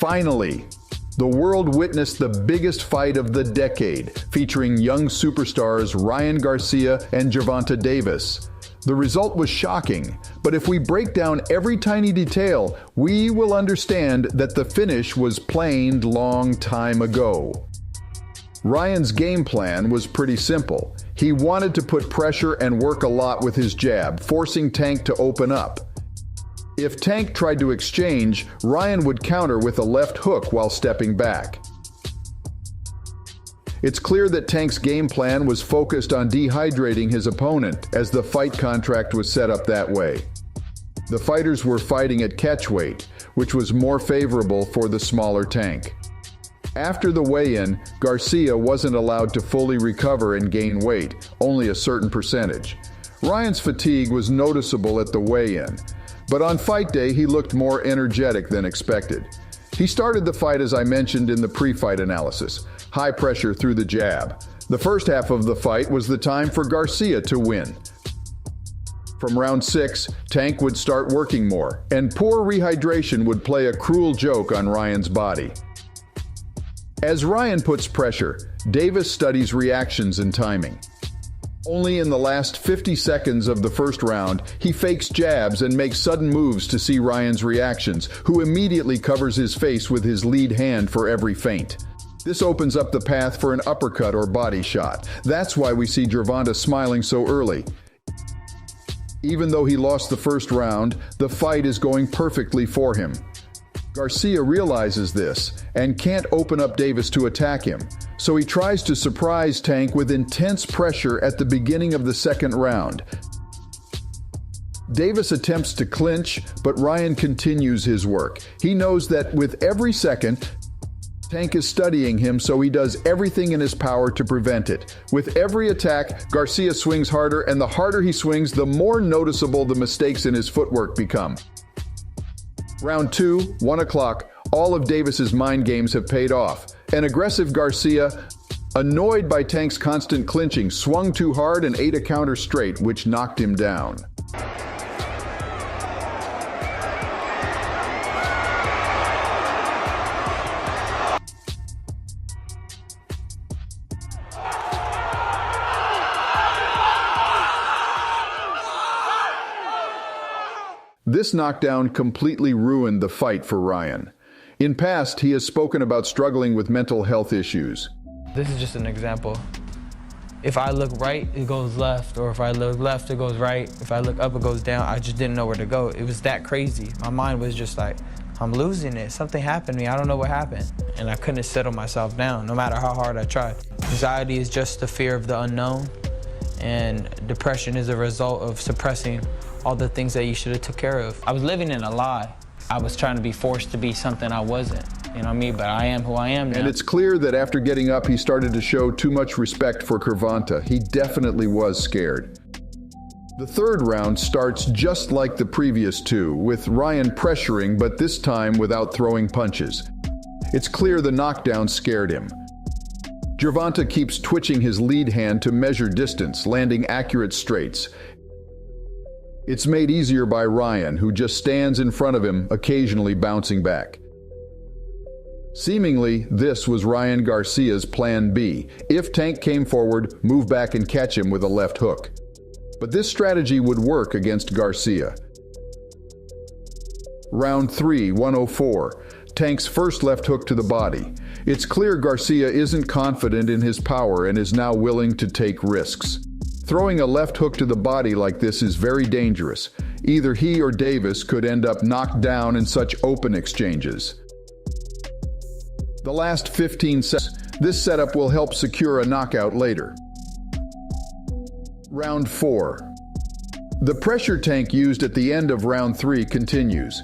Finally, the world witnessed the biggest fight of the decade, featuring young superstars Ryan Garcia and Gervonta Davis. The result was shocking, but if we break down every tiny detail, we will understand that the finish was planned long time ago. Ryan's game plan was pretty simple. He wanted to put pressure and work a lot with his jab, forcing Tank to open up. If Tank tried to exchange, Ryan would counter with a left hook while stepping back. It's clear that Tank's game plan was focused on dehydrating his opponent, as the fight contract was set up that way. The fighters were fighting at catchweight, which was more favorable for the smaller Tank. After the weigh-in, Garcia wasn't allowed to fully recover and gain weight, only a certain percentage. Ryan's fatigue was noticeable at the weigh-in, but on fight day he looked more energetic than expected. He started the fight as I mentioned in the pre-fight analysis, high pressure through the jab. The first half of the fight was the time for Garcia to win. From round 6, Tank would start working more, and poor rehydration would play a cruel joke on Ryan's body. As Ryan puts pressure, Davis studies reactions and timing. Only in the last 50 seconds of the first round, he fakes jabs and makes sudden moves to see Ryan's reactions, who immediately covers his face with his lead hand for every feint. This opens up the path for an uppercut or body shot. That's why we see Gervonta smiling so early. Even though he lost the first round, the fight is going perfectly for him. Garcia realizes this and can't open up Davis to attack him, so he tries to surprise Tank with intense pressure at the beginning of the second round. Davis attempts to clinch, but Ryan continues his work. He knows that with every second, Tank is studying him, so he does everything in his power to prevent it. With every attack, Garcia swings harder, and the harder he swings, the more noticeable the mistakes in his footwork become. Round 2, 1 o'clock, all of Davis's mind games have paid off. An aggressive Garcia, annoyed by Tank's constant clinching, swung too hard and ate a counter straight, which knocked him down. This knockdown completely ruined the fight for Ryan. In past, he has spoken about struggling with mental health issues. This is just an example. If I look right, it goes left, or if I look left, it goes right. If I look up, it goes down. I just didn't know where to go. It was that crazy. My mind was just like, I'm losing it. Something happened to me. I don't know what happened. And I couldn't settle myself down, no matter how hard I tried. Anxiety is just the fear of the unknown, and depression is a result of suppressing all the things that you should have took care of. I was living in a lie. I was trying to be forced to be something I wasn't, you know what I mean? But I am who I am now. And it's clear that after getting up, he started to show too much respect for Gervonta. He definitely was scared. The third round starts just like the previous two, with Ryan pressuring, but this time without throwing punches. It's clear the knockdown scared him. Gervonta keeps twitching his lead hand to measure distance, landing accurate straights. It's made easier by Ryan, who just stands in front of him, occasionally bouncing back. Seemingly, this was Ryan Garcia's plan B. If Tank came forward, move back and catch him with a left hook. But this strategy would work against Garcia. Round 3, 104. Tank's first left hook to the body. It's clear Garcia isn't confident in his power and is now willing to take risks. Throwing a left hook to the body like this is very dangerous. Either he or Davis could end up knocked down in such open exchanges. The last 15 seconds, this setup will help secure a knockout later. Round 4. The pressure Tank used at the end of round 3 continues.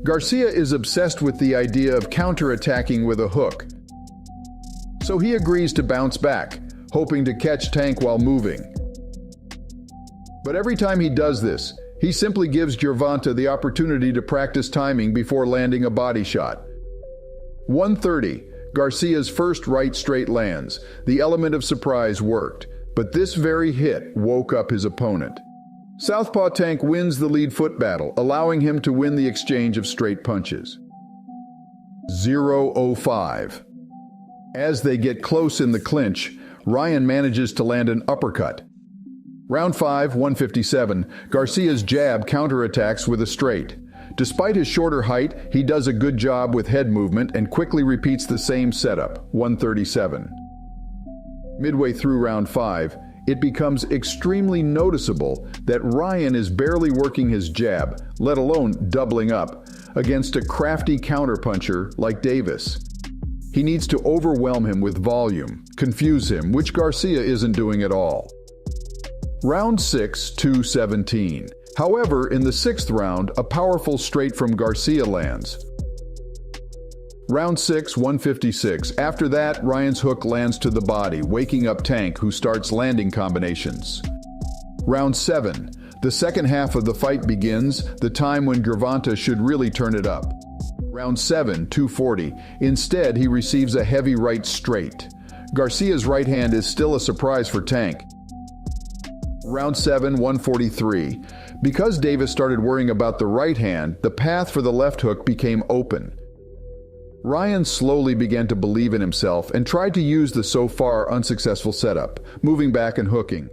Garcia is obsessed with the idea of counterattacking with a hook. So he agrees to bounce back, hoping to catch Tank while moving. But every time he does this, he simply gives Gervonta the opportunity to practice timing before landing a body shot. 130, Garcia's first right straight lands. The element of surprise worked, but this very hit woke up his opponent. Southpaw Tank wins the lead foot battle, allowing him to win the exchange of straight punches. 0-0-5. As they get close in the clinch, Ryan manages to land an uppercut. Round 5, 157, Garcia's jab counterattacks with a straight. Despite his shorter height, he does a good job with head movement and quickly repeats the same setup, 137. Midway through round 5, it becomes extremely noticeable that Ryan is barely working his jab, let alone doubling up, against a crafty counterpuncher like Davis. He needs to overwhelm him with volume, confuse him, which Garcia isn't doing at all. Round 6, 2-17. However, in the 6th round, a powerful straight from Garcia lands. Round 6, 156. After that, Ryan's hook lands to the body, waking up Tank, who starts landing combinations. Round 7. The second half of the fight begins, the time when Gervonta should really turn it up. Round 7, 240. Instead, he receives a heavy right straight. Garcia's right hand is still a surprise for Tank. Round 7, 143. Because Davis started worrying about the right hand, the path for the left hook became open. Ryan slowly began to believe in himself and tried to use the so far unsuccessful setup, moving back and hooking.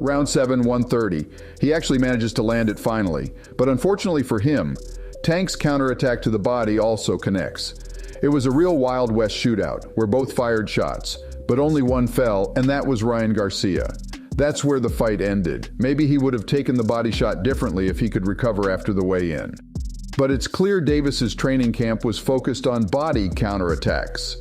Round 7, 130. He actually manages to land it finally, but unfortunately for him, Tank's counterattack to the body also connects. It was a real Wild West shootout, where both fired shots, but only one fell, and that was Ryan Garcia. That's where the fight ended. Maybe he would have taken the body shot differently if he could recover after the weigh-in. But it's clear Davis's training camp was focused on body counterattacks.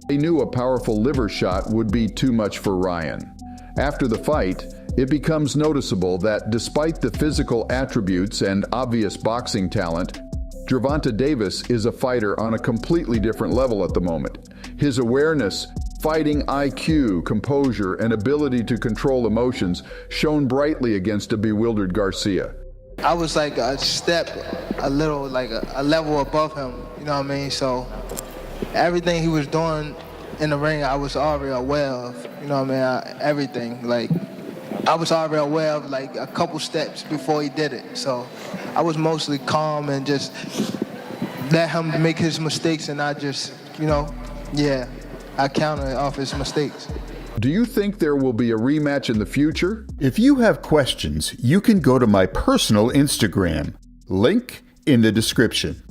They knew a powerful liver shot would be too much for Ryan. After the fight, it becomes noticeable that despite the physical attributes and obvious boxing talent, Gervonta Davis is a fighter on a completely different level at the moment. His awareness, fighting IQ, composure, and ability to control emotions shone brightly against a bewildered Garcia. I was like a step, a little, like a level above him, you know what I mean? So everything he was doing in the ring, I was already aware of, you know what I mean? Everything, like, I was already aware of like a couple steps before he did it. So I was mostly calm and just let him make his mistakes, and I just, I counted off his mistakes. Do you think there will be a rematch in the future? If you have questions, you can go to my personal Instagram, link in the description.